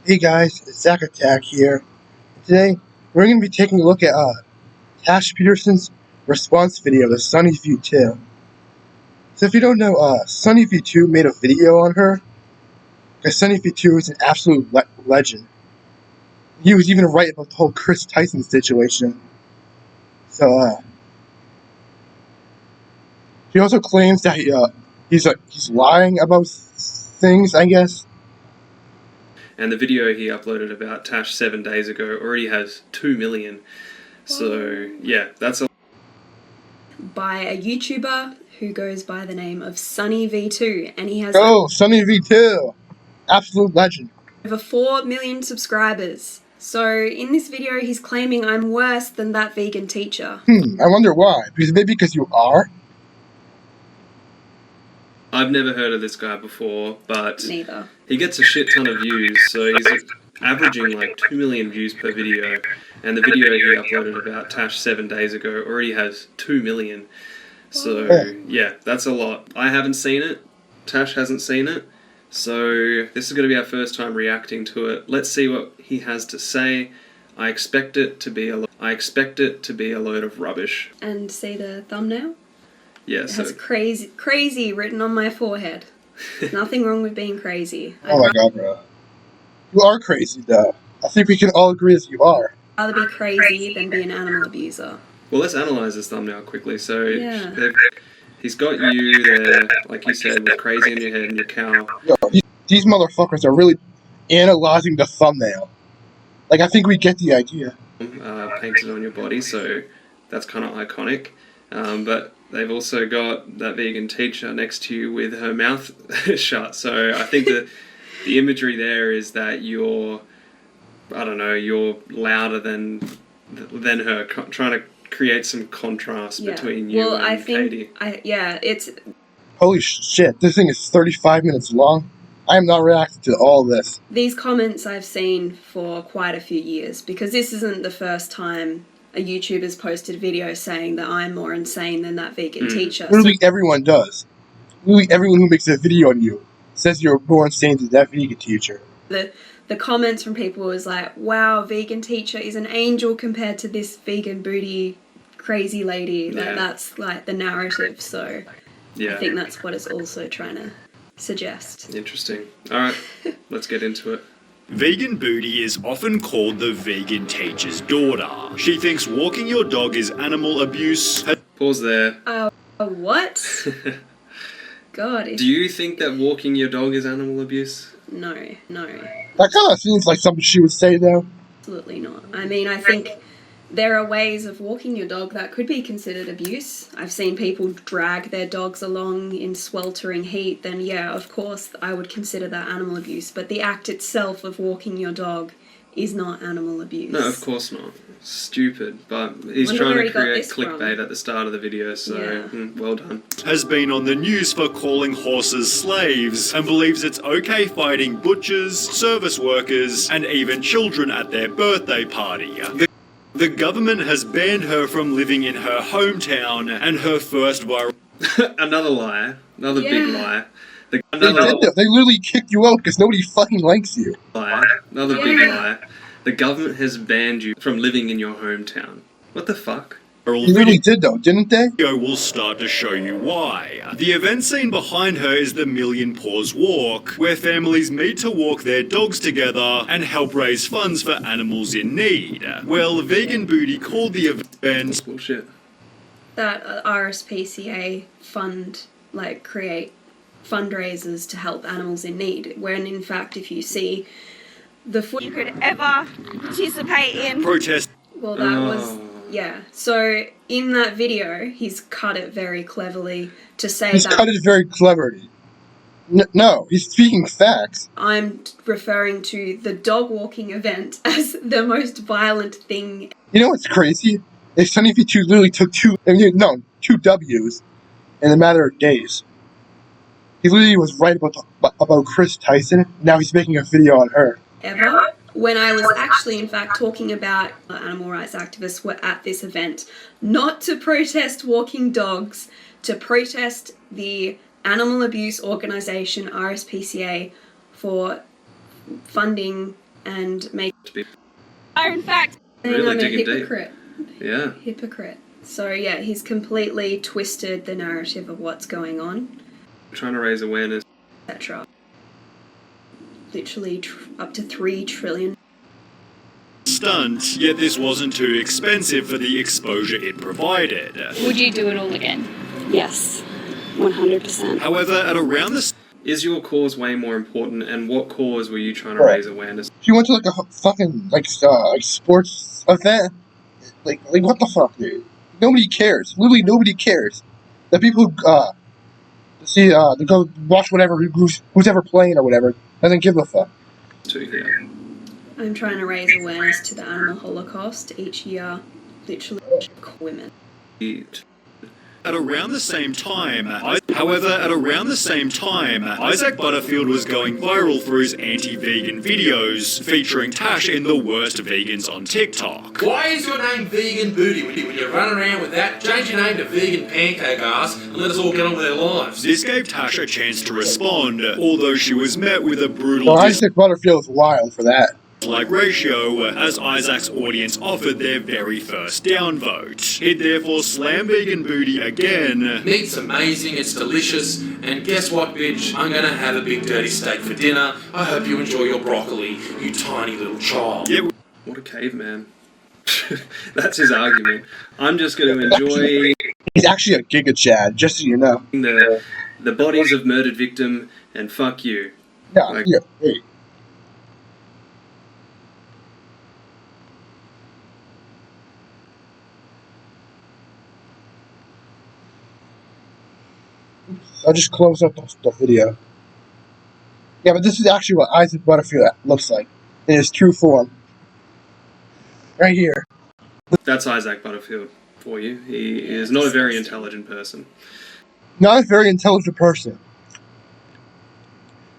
Hey guys, it's Zach Attack here. Today, we're going to be taking a look at Tash Peterson's response video to SunnyV2. So if you don't know, SunnyV2 made a video on her, because SunnyV2 is an absolute legend. He was even right about the whole Chris Tyson situation. So, he also claims that he's lying about things, I guess. And the video he uploaded about Tash 7 days ago already has 2 million. So, yeah, that's a... by a YouTuber who goes by the name of SunnyV2, and he has SunnyV2! Absolute legend. over 4 million subscribers. So in this video, he's claiming I'm worse than that vegan teacher. I wonder why. Because you are? I've never heard of this guy before, but Neither. He gets a shit ton of views, so he's averaging like 2 million views per video. And the video he uploaded about Tash 7 days ago already has 2 million. So, yeah, that's a lot. I haven't seen it. Tash hasn't seen it. So, this is going to be our first time reacting to it. Let's see what he has to say. I expect it to be a load of rubbish. And see the thumbnail? Yeah, it has crazy written on my forehead. Nothing wrong with being crazy. Oh my god, bro. You are crazy, though. I think we can all agree that you are. I'd rather be crazy than be an animal abuser. Well, let's analyse this thumbnail quickly. So, yeah. He's got you there, like you said, with crazy in your head and your cow. Yo, these motherfuckers are really analyzing the thumbnail. Like, I think we get the idea. Painted on your body, so that's kind of iconic. But they've also got that vegan teacher next to you with her mouth shut. So I think the imagery there is that you're louder than her, trying to create some contrast between you and Katie. It's... Holy shit, this thing is 35 minutes long. I am not reacting to all this. These comments I've seen for quite a few years, because this isn't the first time a YouTuber's posted a video saying that I'm more insane than that vegan teacher. Literally everyone does. Literally everyone who makes a video on you says you're more insane than that vegan teacher. The comments from people was like, wow, vegan teacher is an angel compared to this vegan booty crazy lady. Yeah. That's like the narrative, so yeah. I think that's what it's also trying to suggest. Interesting. Alright, let's get into it. Vegan Booty is often called the vegan teacher's daughter. She thinks walking your dog is animal abuse. Pause there. What? God. Do you think that walking your dog is animal abuse? No. That kind of seems like something she would say, though. Absolutely not. I mean, I think there are ways of walking your dog that could be considered abuse. I've seen people drag their dogs along in sweltering heat, then yeah, of course I would consider that animal abuse. But the act itself of walking your dog is not animal abuse. No, of course not. Stupid. But he's trying to create clickbait at the start of the video, so well done. Has been on the news for calling horses slaves and believes it's okay fighting butchers, service workers, and even children at their birthday party. The government has banned her from living in her hometown, and her first viral... Another lie. Another big lie. They literally kicked you out because nobody fucking likes you. Another big lie. The government has banned you from living in your hometown. What the fuck? They really did though, didn't they? Video will start to show you why. The event scene behind her is the Million Paws Walk, where families meet to walk their dogs together and help raise funds for animals in need. Well, Vegan Booty called the event bullshit. That RSPCA create fundraisers to help animals in need, when in fact if you see the you could ever participate in protest. Well, that was... Yeah, so in that video, he's cut it very cleverly to say He's cut it very cleverly. No, he's speaking facts. I'm referring to the dog walking event as the most violent thing. You know what's crazy? Is SunnyV2 literally took two W's in a matter of days. He literally was right about Chris Tyson. Now he's making a video on her. Ever? When I was actually, in fact, talking about animal rights activists were at this event, not to protest walking dogs, to protest the animal abuse organisation RSPCA for funding and make are in fact Really I'm a digging deep. hypocrite. Yeah. Hypocrite. So yeah, he's completely twisted the narrative of what's going on, Trying to raise awareness. etc. Literally up to 3 trillion. Stunt, yet this wasn't too expensive for the exposure it provided. would you do it all again? Yes, 100%. However, at around the Is your cause way more important, and what cause were you trying to Right. raise awareness? If you went to like a fucking like sports event, like what the fuck, dude? Nobody cares. Literally nobody cares. The people who see they go watch whatever who's ever playing or whatever doesn't give a fuck. To here. I'm trying to raise awareness to the animal holocaust each year. Literally, women. At around the same time, Isaac Butterfield was going viral for his anti-vegan videos, featuring Tash in the worst vegans on TikTok. Why is your name Vegan Booty when you run around with that? Change your name to Vegan Pancake Ass and let us all get on with our lives. This gave Tash a chance to respond, although she was met with a brutal Well, Isaac Butterfield's wild for that. dislike ratio, as Isaac's audience offered their very first downvote. He'd therefore slam Vegan Booty again. Meat's amazing, it's delicious, and guess what, bitch? I'm gonna have a big dirty steak for dinner. I hope you enjoy your broccoli, you tiny little child. Yet What a caveman. That's his argument. I'm just going to enjoy He's actually a Giga Chad, just so you know. the bodies of murdered victim, and fuck you. Yeah, Like- yeah. Hey. I'll just close up the video. Yeah, but this is actually what Isaac Butterfield looks like in his true form. Right here. That's Isaac Butterfield for you. He is not a very intelligent person. Not a very intelligent person.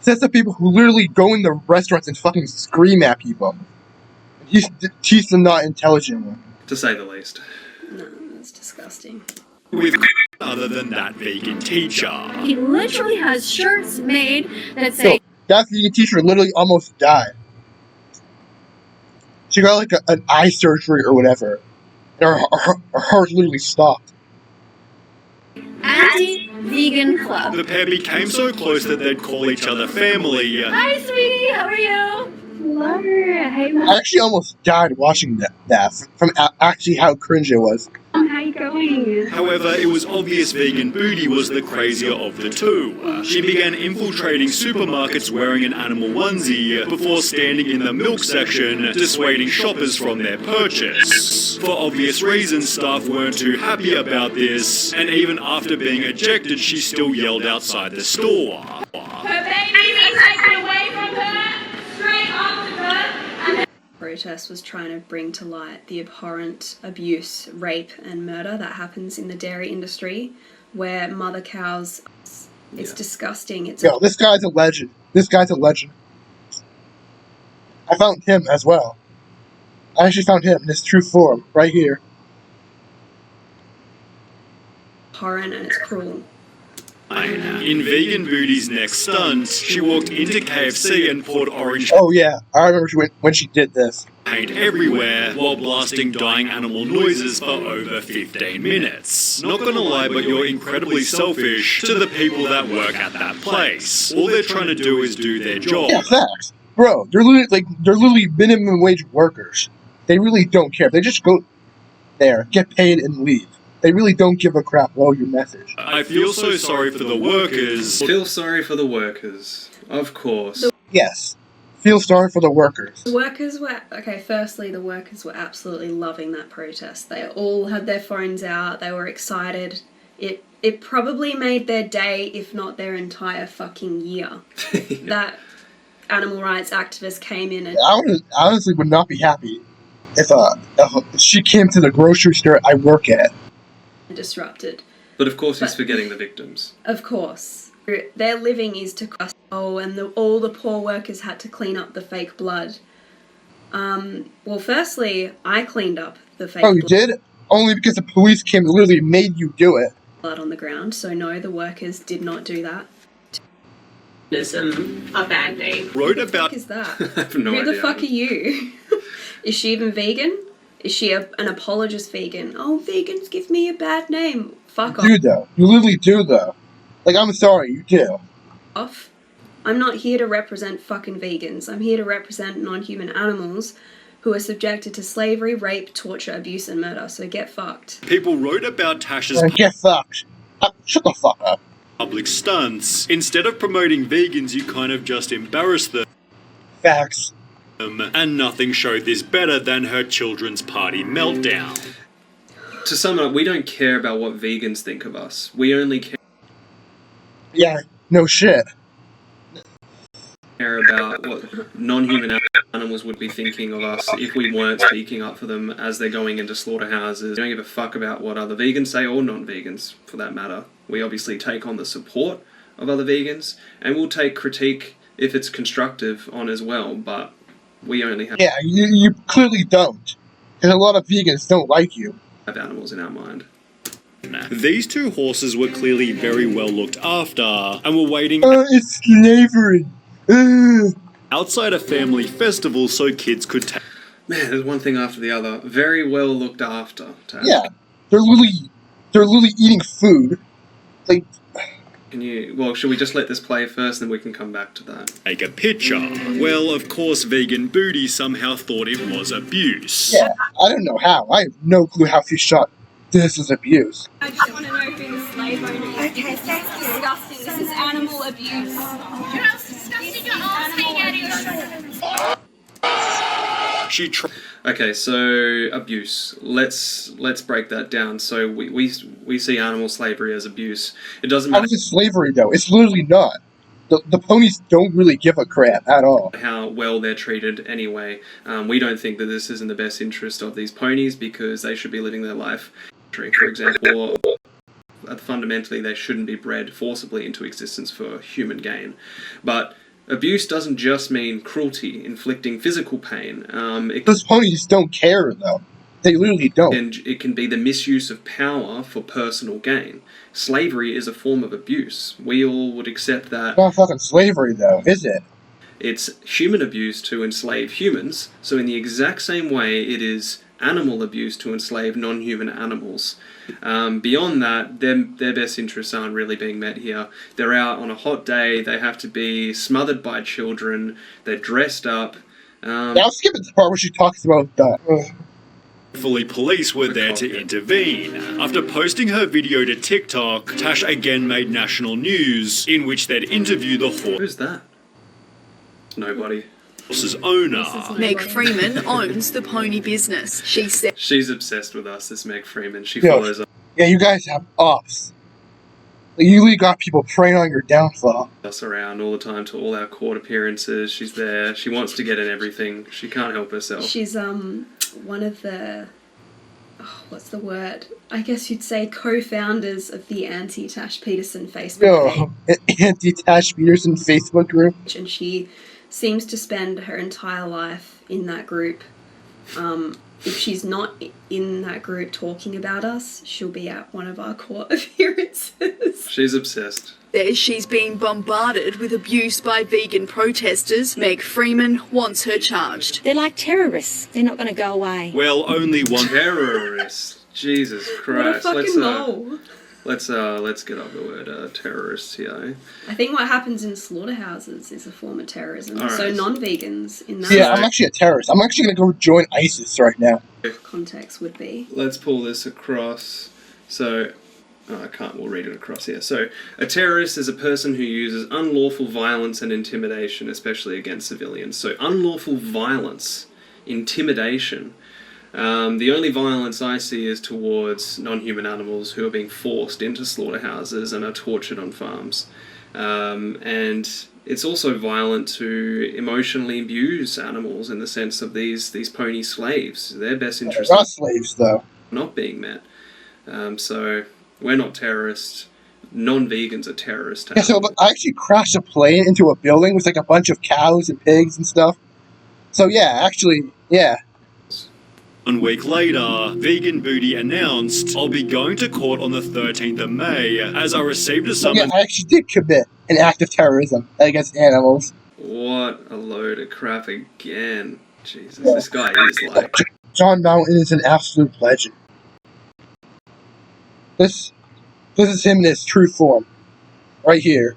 Says the people who literally go in the restaurants and fucking scream at people. He's the not intelligent one. To say the least. No, that's disgusting. with other than that vegan teacher. He literally has shirts made that So, say, that vegan teacher literally almost died. She got like an eye surgery or whatever. And her heart literally stopped. Anti-Vegan Club. The pair became so close that they'd call each other family. Hi, sweetie. How are you? Love her. Hey, Mom. I actually almost died watching that from actually how cringe it was. How you going? However, it was obvious Vegan Booty was the crazier of the two. She began infiltrating supermarkets wearing an animal onesie before standing in the milk section, dissuading shoppers from their purchase. For obvious reasons, staff weren't too happy about this, and even after being ejected, she still yelled outside the store. Her baby was taken away from her straight after birth. Protest was trying to bring to light the abhorrent abuse, rape, and murder that happens in the dairy industry, where mother cows. It's disgusting. It's Yo, this guy's a legend. This guy's a legend. I found him as well. I actually found him in his true form, right here. abhorrent and it's cruel. In Vegan Booty's next stunt, she walked into KFC and poured orange Oh yeah, I remember when she did this. paint everywhere while blasting dying animal noises for over 15 minutes. Not gonna lie, but you're incredibly selfish to the people that work at that place. All they're trying to do is do their job. Yeah, facts, bro. They're literally minimum wage workers. They really don't care. They just go there, get paid, and leave. They really don't give a crap about your message. I feel so sorry for the workers. Feel sorry for the workers. Of course. Yes, feel sorry for the workers. The workers were, okay, firstly, the workers were absolutely loving that protest. They all had their phones out, they were excited. It probably made their day, if not their entire fucking year. That animal rights activist came in and I honestly would not be happy if she came to the grocery store I work at. disrupted. But of course he's forgetting the victims. Of course. Their living is to cost. Oh, and all the poor workers had to clean up the fake blood. Well, firstly, I cleaned up the fake Oh, you did? Only because the police came and literally made you do it. blood on the ground. So no, the workers did not do that. a bad name. Wrote What about is that? I have no Who idea. the fuck are you? Is she even vegan? Is she an apologist vegan? Oh, vegans give me a bad name. Fuck You do, though. You literally do, though. Like, I'm sorry, you do. off. I'm not here to represent fucking vegans. I'm here to represent non-human animals who are subjected to slavery, rape, torture, abuse, and murder. So get fucked. people wrote about Tash's Get fucked. Shut the fuck up. public stunts. Instead of promoting vegans, you kind of just embarrassed them. Facts. And nothing showed this better than her children's party meltdown. To sum it up, we don't care about what vegans think of us. We only Yeah, no shit. care about what non-human animals would be thinking of us if we weren't speaking up for them as they're going into slaughterhouses. We don't give a fuck about what other vegans say, or non-vegans for that matter. We obviously take on the support of other vegans, and we'll take critique if it's constructive on as well, but we only have Yeah, you clearly don't. Because a lot of vegans don't like you. animals in our mind. These two horses were clearly very well looked after and were waiting It's slavery. outside a family festival so kids could take. Man, there's one thing after the other. Very well looked after, Tash. Yeah, they're literally eating food. Like, Well, should we just let this play first, and then we can come back to that? Take a picture. Well, of course, vegan Booty somehow thought it was abuse. yeah, I don't know how. I have no clue how she shot. This is abuse. I just want to know who the slave owner is. Okay, that's disgusting. This is animal abuse. You know how disgusting your ass being She tried. Okay, so abuse. Let's break that down. So we see animal slavery as abuse. It doesn't How matter is it slavery, though? It's literally not. The ponies don't really give a crap at all. how well they're treated anyway. We don't think that this is in the best interest of these ponies because they should be living their life. For example, fundamentally they shouldn't be bred forcibly into existence for human gain. But abuse doesn't just mean cruelty, inflicting physical pain. Those ponies don't care, though. They literally don't. It can be the misuse of power for personal gain. Slavery is a form of abuse. We all would accept that. It's not fucking slavery, though, is it? It's human abuse to enslave humans, so in the exact same way it is animal abuse to enslave non-human animals. Beyond that, their best interests aren't really being met here. They're out on a hot day, they have to be smothered by children, they're dressed up. Now skip it to the part where she talks about that. Fully police were there to intervene. After posting her video to TikTok, Tash again made national news in which they'd interview the Who's that? Nobody. horse's owner. Meg Freeman owns the pony business. She said She's obsessed with us, this Meg Freeman. She Yeah. follows Yeah, you guys have ops. Like, you really got people preying on your downfall. us around all the time to all our court appearances. She's there. She wants to get in everything. She can't help herself. She's one of the what's the word? I guess you'd say co-founders of the anti-Tash Peterson Facebook page. Yo, anti-Tash Peterson Facebook group. And she seems to spend her entire life in that group. If she's not in that group talking about us, she'll be at one of our court appearances. She's obsessed. she's been bombarded with abuse by vegan protesters. Meg Freeman wants her charged. They're like terrorists. They're not going to go away. Well, only one Terrorists. Jesus Christ. What a fucking mole. Let's get off the word terrorists here. I think what happens in slaughterhouses is a form of terrorism. All So right. non-vegans in that Yeah, I'm actually a terrorist. I'm actually gonna go join ISIS right now. context would be. Let's pull this across. So, I can't, we'll read it across here. So, a terrorist is a person who uses unlawful violence and intimidation, especially against civilians. So, unlawful violence, intimidation. The only violence I see is towards non-human animals who are being forced into slaughterhouses and are tortured on farms. And it's also violent to emotionally abuse animals in the sense of these pony slaves. Their best They're interest not slaves, though. not being met. So we're not terrorists. Non-vegans are terrorists. Yeah, so I actually crashed a plane into a building with like a bunch of cows and pigs and stuff. So yeah, actually, yeah. 1 week later, Vegan Booty announced, "I'll be going to court on the 13th of May, as I received a summons." Yeah, I actually did commit an act of terrorism against animals. What a load of crap again. Jesus, this guy is like... John Mountain is an absolute legend. This is him in his true form. Right here.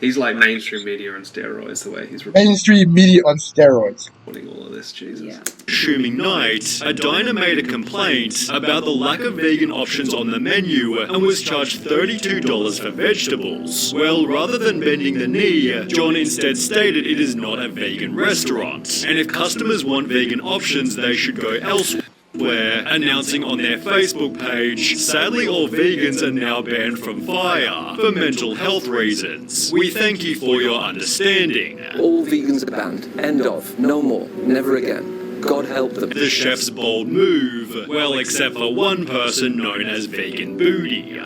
He's like mainstream media on steroids, the way he's Mainstream media on steroids. reporting all of this, Jesus. Yeah. Consuming night, a diner made a complaint about the lack of vegan options on the menu and was charged $32 for vegetables. Well, rather than bending the knee, John instead stated it is not a vegan restaurant, and if customers want vegan options, they should go elsewhere. Announcing on their Facebook page, "Sadly all vegans are now banned from fire for mental health reasons. We thank you for your understanding." All vegans are banned. End of. No more. Never again. God help them. The chef's bold move, well, except for one person known as Vegan Booty.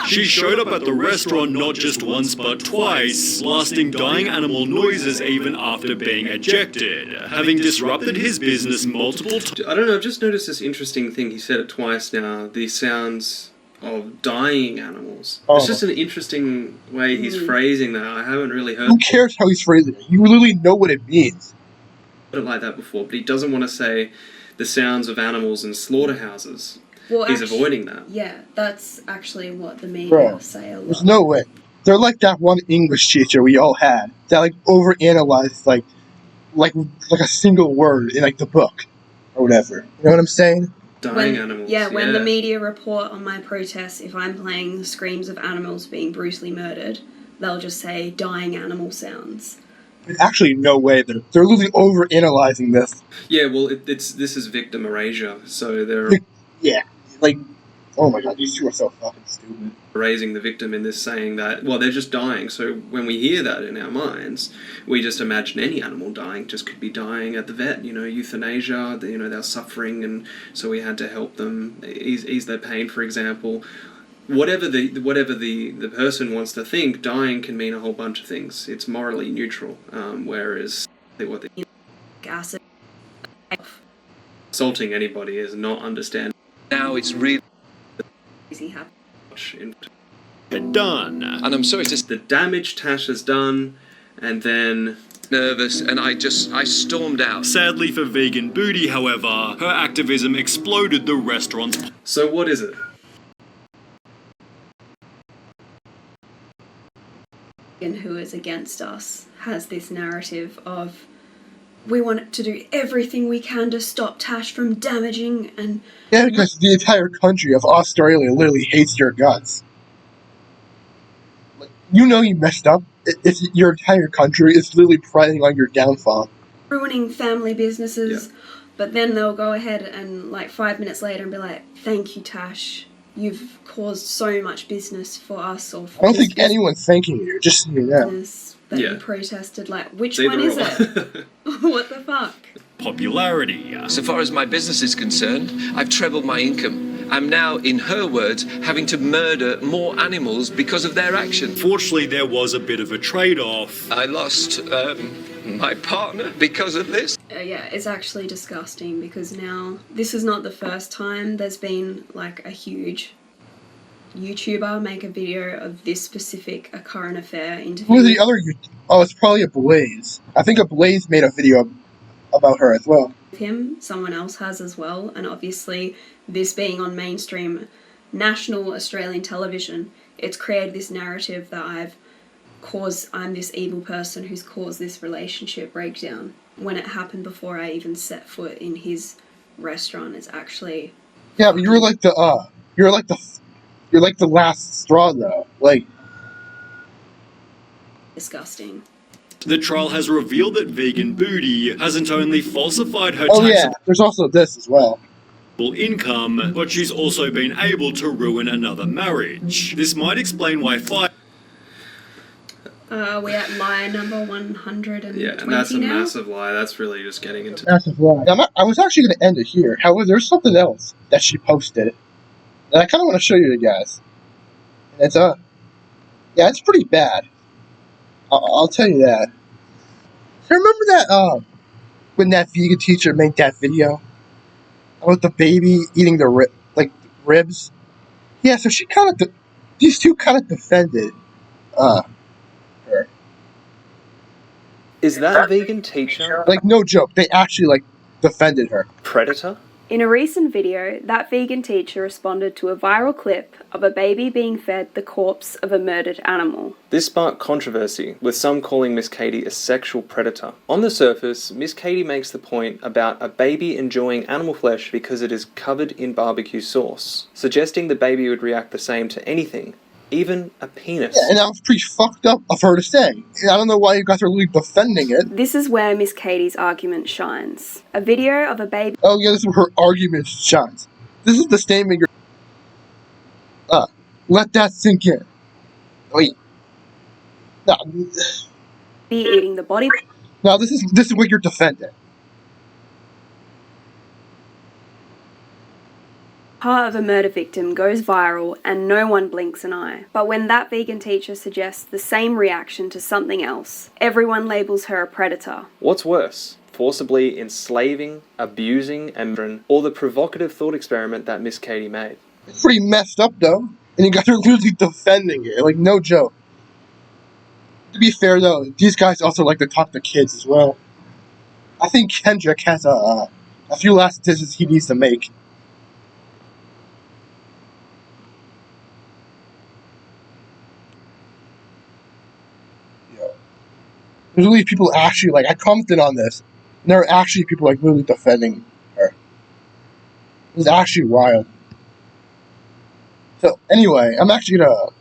She showed up at the restaurant not just once but twice, blasting dying animal noises even after being ejected, having disrupted his business multiple times. I don't know, I've just noticed this interesting thing. He said it twice now. The sounds of dying animals. It's just an interesting way he's phrasing that. I haven't really heard Who cares how he's phrasing it? You literally know what it means. it like that before, but he doesn't want to say the sounds of animals in slaughterhouses. Well, He's avoiding that. Yeah, that's actually what the media Bro, say a lot. there's no way. They're like that one English teacher we all had that like overanalyzed like a single word in like the book or whatever. You know what I'm saying? Dying animals. Yeah, when the media report on my protests, if I'm playing screams of animals being brutally murdered, they'll just say dying animal sounds. There's actually no way they're literally overanalyzing this. Yeah, well, this is victim erasure, so they're Yeah, like, oh my god, these two are so fucking stupid. raising the victim in this, saying that, well, they're just dying. So when we hear that in our minds, we just imagine any animal dying just could be dying at the vet, euthanasia, they're suffering, and so we had to help them ease their pain, for example. Whatever the person wants to think, dying can mean a whole bunch of things. It's morally neutral, whereas what the Acid. assaulting anybody is not understanding. Now it's really Done. And I'm sorry to The damage Tash has done, and then nervous, and I stormed out. Sadly for Vegan Booty, however, her activism exploded the restaurant's. So what is it? Who is against us has this narrative of we want to do everything we can to stop Tash from damaging and... Yeah, because the entire country of Australia literally hates your guts. Like, you know you messed up. If your entire country is literally preying on your downfall. ruining family businesses, but then they'll go ahead and 5 minutes later and be like, thank you, Tash. You've caused so much business for us. Or for I don't think anyone's thanking you, just so you know. that you protested. Which one is it? What the fuck? Popularity. So far as my business is concerned, I've trebled my income. I'm now, in her words, having to murder more animals because of their action. Fortunately, there was a bit of a trade-off. I lost my partner because of this. Yeah, it's actually disgusting because now this is not the first time there's been a huge YouTuber make a video of this specific current affair interview. Who was the other Oh, it's probably a Blaze. I think a Blaze made a video about her as well. Him, someone else has as well, and obviously this being on mainstream national Australian television, it's created this narrative that I'm this evil person who's caused this relationship breakdown. When it happened before I even set foot in his restaurant, it's actually... Yeah, but you're like the last straw though. Disgusting. The trial has revealed that Vegan Booty hasn't only falsified her there's also this as well. Income, but she's also been able to ruin another marriage. This might explain why We're at lie number 120 Yeah, and that's a now? massive lie. That's really just getting into... Massive lie. I was actually going to end it here. However, there's something else that she posted that I kind of want to show you guys. It's yeah, it's pretty bad. I'll tell you that. I remember that when that vegan teacher made that video about the baby eating the ribs. Yeah, so she kind of these two kind of defended her. Is that vegan teacher Like, no joke, they actually like defended her. predator? In a recent video, that vegan teacher responded to a viral clip of a baby being fed the corpse of a murdered animal. This sparked controversy, with some calling Miss Katie a sexual predator. On the surface, Miss Katie makes the point about a baby enjoying animal flesh because it is covered in barbecue sauce, suggesting the baby would react the same to anything, even a penis. Yeah, and that was pretty fucked up of her to say. I don't know why you guys are really defending it. This is where Miss Katie's argument shines. A video of a baby... Oh yeah, this is where her argument shines. This is the statement you're... let that sink in. Wait. No, eating the body no, this is what you're defending. part of a murder victim goes viral and no one blinks an eye. But when that vegan teacher suggests the same reaction to something else, everyone labels her a predator. What's worse? Forcibly enslaving, abusing, or the provocative thought experiment that Miss Katie made? It's pretty messed up though, and you guys are literally defending it, like no joke. To be fair though, these guys also like to talk to kids as well. I think Kendrick has a few last dishes he needs to make. There's really people actually, like, I commented on this, and there are actually people, like, really defending her. It's actually wild. So, anyway, I'm actually gonna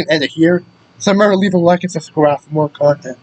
end it here. So remember to leave a like and subscribe for more content.